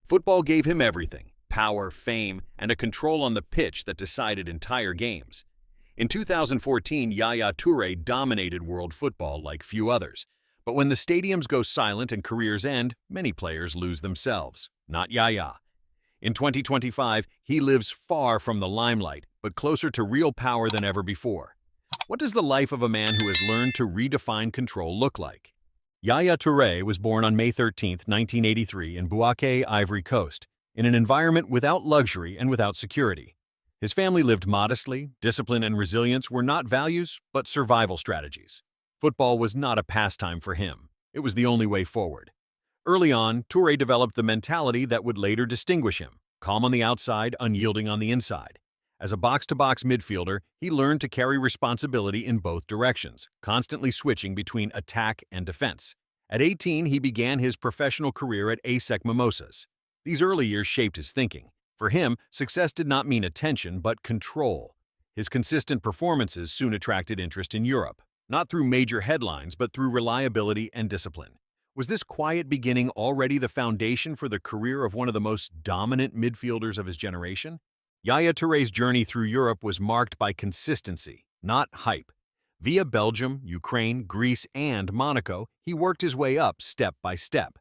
Football gave him everything: power, fame, and a control on the pitch that decided entire games. In 2014, Yaya Touré dominated world football like few others. But when the stadiums go silent and careers end, many players lose themselves. Not Yaya. In 2025, he lives far from the limelight, but closer to real power than ever before. What does the life of a man who has learned to redefine control look like? Yaya Touré was born on May 13, 1983 in Bouaké, Ivory Coast, in an environment without luxury and without security. His family lived modestly. Discipline and resilience were not values, but survival strategies. Football was not a pastime for him. It was the only way forward. Early on, Touré developed the mentality that would later distinguish him: calm on the outside, unyielding on the inside. As a box-to-box midfielder, he learned to carry responsibility in both directions, constantly switching between attack and defense. At 18, he began his professional career at ASEC Mimosas. These early years shaped his thinking. For him, success did not mean attention, but control. His consistent performances soon attracted interest in Europe, not through major headlines, but through reliability and discipline. Was this quiet beginning already the foundation for the career of one of the most dominant midfielders of his generation? Yaya Touré's journey through Europe was marked by consistency, not hype. Via Belgium, Ukraine, Greece, and Monaco, he worked his way up step by step.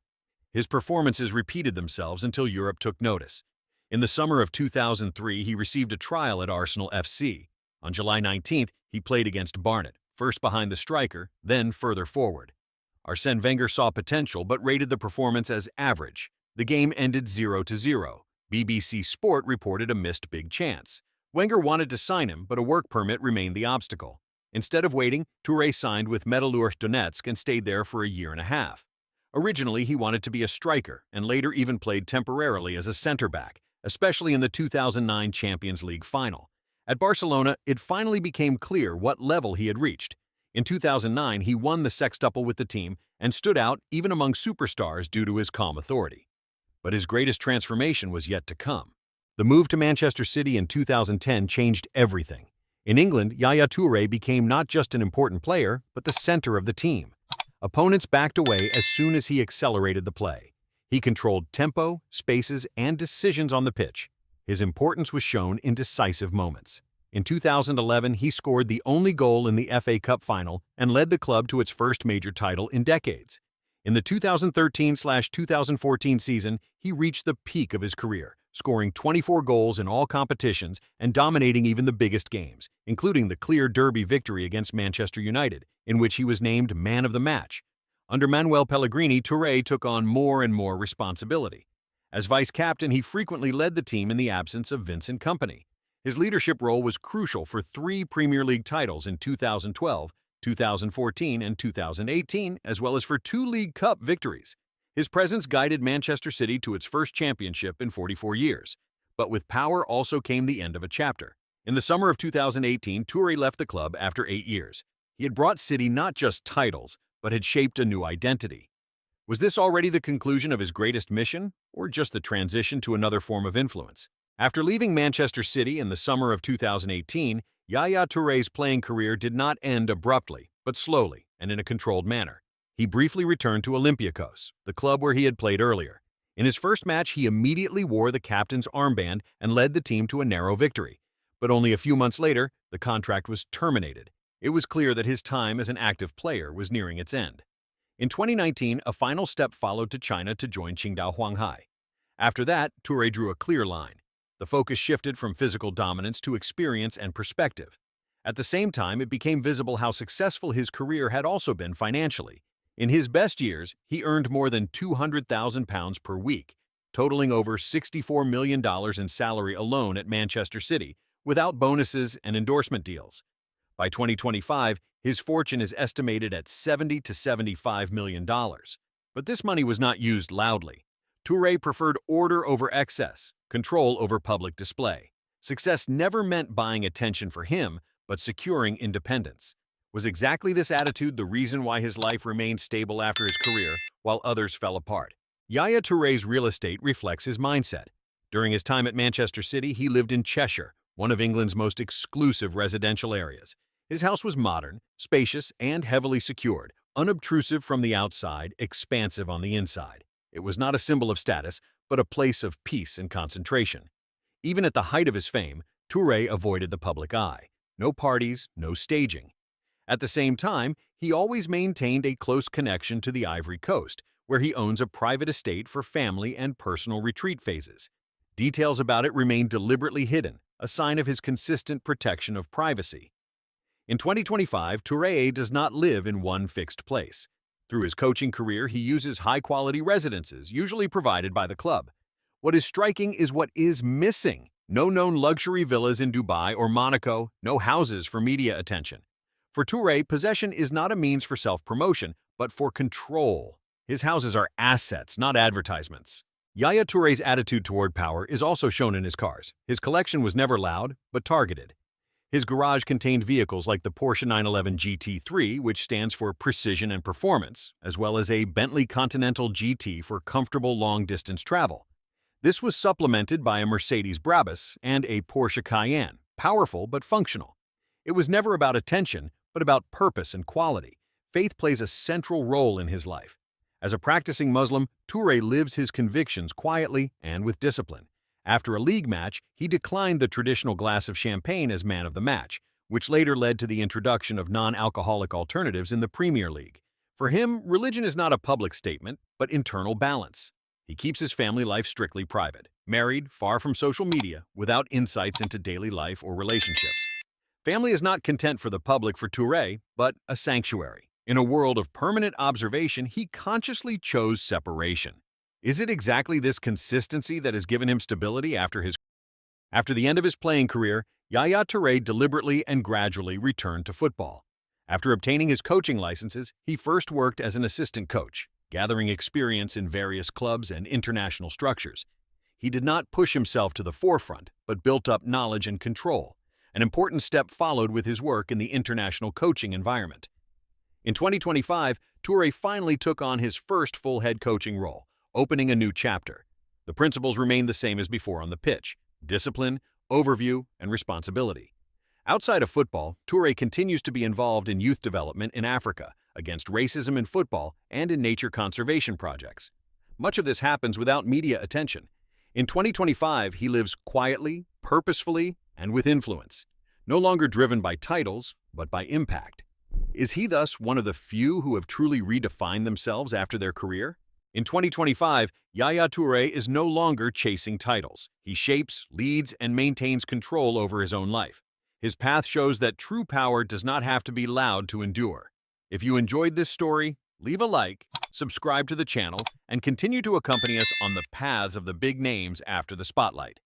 His performances repeated themselves until Europe took notice. In the summer of 2003, he received a trial at Arsenal FC. On July 19th, he played against Barnet, first behind the striker, then further forward. Arsène Wenger saw potential but rated the performance as average. The game ended 0-0. BBC Sport reported a missed big chance. Wenger wanted to sign him, but a work permit remained the obstacle. Instead of waiting, Touré signed with Metalurh Donetsk and stayed there for a year and a half. Originally, he wanted to be a striker and later even played temporarily as a center-back, especially in the 2009 Champions League final. At Barcelona, it finally became clear what level he had reached. In 2009, he won the sextuple with the team and stood out even among superstars due to his calm authority. But his greatest transformation was yet to come. The move to Manchester City in 2010 changed everything. In England, Yaya Touré became not just an important player, but the center of the team. Opponents backed away as soon as he accelerated the play. He controlled tempo, spaces, and decisions on the pitch. His importance was shown in decisive moments. In 2011, he scored the only goal in the FA Cup final and led the club to its first major title in decades. In the 2013-2014 season, he reached the peak of his career, scoring 24 goals in all competitions and dominating even the biggest games, including the clear derby victory against Manchester United, in which he was named Man of the Match. Under Manuel Pellegrini, Touré took on more and more responsibility. As vice-captain, he frequently led the team in the absence of Vincent Kompany. His leadership role was crucial for 3 Premier League titles in 2012, 2014, and 2018, as well as for 2 League Cup victories. His presence guided Manchester City to its first championship in 44 years. But with power also came the end of a chapter. In the summer of 2018, Touré left the club after 8 years. He had brought City not just titles, but had shaped a new identity. Was this already the conclusion of his greatest mission, or just the transition to another form of influence? After leaving Manchester City in the summer of 2018, Yaya Touré's playing career did not end abruptly, but slowly and in a controlled manner. He briefly returned to Olympiacos, the club where he had played earlier. In his first match, he immediately wore the captain's armband and led the team to a narrow victory. But only a few months later, the contract was terminated. It was clear that his time as an active player was nearing its end. In 2019, a final step followed to China to join Qingdao Huanghai. After that, Touré drew a clear line. The focus shifted from physical dominance to experience and perspective. At the same time, it became visible how successful his career had also been financially. In his best years, he earned more than £200,000 per week, totaling over $64 million in salary alone at Manchester City, without bonuses and endorsement deals. By 2025, his fortune is estimated at $70 to $75 million. But this money was not used loudly. Touré preferred order over excess, control over public display. Success never meant buying attention for him, but securing independence. Was exactly this attitude the reason why his life remained stable after his career, while others fell apart? Yaya Touré's real estate reflects his mindset. During his time at Manchester City, he lived in Cheshire, one of England's most exclusive residential areas. His house was modern, spacious, and heavily secured, unobtrusive from the outside, expansive on the inside. It was not a symbol of status, but a place of peace and concentration. Even at the height of his fame, Touré avoided the public eye. No parties, no staging. At the same time, he always maintained a close connection to the Ivory Coast, where he owns a private estate for family and personal retreat phases. Details about it remain deliberately hidden, a sign of his consistent protection of privacy. In 2025, Touré does not live in one fixed place. Through his coaching career, he uses high-quality residences, usually provided by the club. What is striking is what is missing. No known luxury villas in Dubai or Monaco, no houses for media attention. For Touré, possession is not a means for self-promotion, but for control. His houses are assets, not advertisements. Yaya Touré's attitude toward power is also shown in his cars. His collection was never loud, but targeted. His garage contained vehicles like the Porsche 911 GT3, which stands for precision and performance, as well as a Bentley Continental GT for comfortable long-distance travel. This was supplemented by a Mercedes Brabus and a Porsche Cayenne, powerful but functional. It was never about attention, but about purpose and quality. Faith plays a central role in his life. As a practicing Muslim, Touré lives his convictions quietly and with discipline. After a league match, he declined the traditional glass of champagne as man of the match, which later led to the introduction of non-alcoholic alternatives in the Premier League. For him, religion is not a public statement, but internal balance. He keeps his family life strictly private, married, far from social media, without insights into daily life or relationships. Family is not content for the public for Touré, but a sanctuary. In a world of permanent observation, he consciously chose separation. Is it exactly this consistency that has given him stability after the end of his playing career? Yaya Touré deliberately and gradually returned to football. After obtaining his coaching licenses, he first worked as an assistant coach, gathering experience in various clubs and international structures. He did not push himself to the forefront, but built up knowledge and control. An important step followed with his work in the international coaching environment. In 2025, Touré finally took on his first full head coaching role, opening a new chapter. The principles remain the same as before on the pitch: discipline, overview, and responsibility. Outside of football, Touré continues to be involved in youth development in Africa, against racism in football, and in nature conservation projects. Much of this happens without media attention. In 2025, he lives quietly, purposefully, and with influence, no longer driven by titles, but by impact. Is he thus one of the few who have truly redefined themselves after their career? In 2025, Yaya Touré is no longer chasing titles. He shapes, leads, and maintains control over his own life. His path shows that true power does not have to be loud to endure. If you enjoyed this story, leave a like, subscribe to the channel, and continue to accompany us on the paths of the big names after the spotlight.